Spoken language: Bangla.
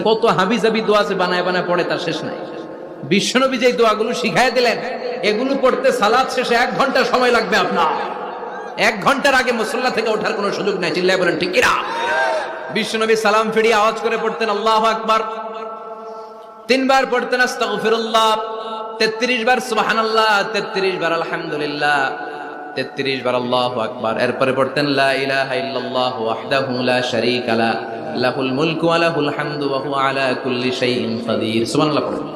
কত হাবিজাবি দোয়া আছে বানায় বানায় পড়ে, তার শেষ নাই। বিশ্বনবী যে দোয়াগুলো শিখাই দিলেন, এগুলো পড়তে সালাত শেষে 1 ঘন্টা সময় লাগবে আপনার। 1 ঘন্টার আগে মুসল্লা থেকে ওঠার কোনো সুযোগ নাই। চিল্লায় বলেন ঠিক কিনা? বিশ্বনবী সালাম ফিরিয়ে আওয়াজ করে পড়তেন আল্লাহু আকবার, 3 বার পড়তেন আস্তাগফিরুল্লাহ, 33 বার সুবহানাল্লাহ, 33 বার আলহামদুলিল্লাহ, 33 বার আল্লাহু আকবার। এরপরে পড়তেন লা ইলাহা ইল্লাল্লাহু ওয়াহদাহু লা শারীকা লা, লাহুল মুলকু ওয়া লাহুল হামদু ওয়া হুয়া আলা কুল্লি শাইইন কাদির। সুবহানাল্লাহ পড়েন।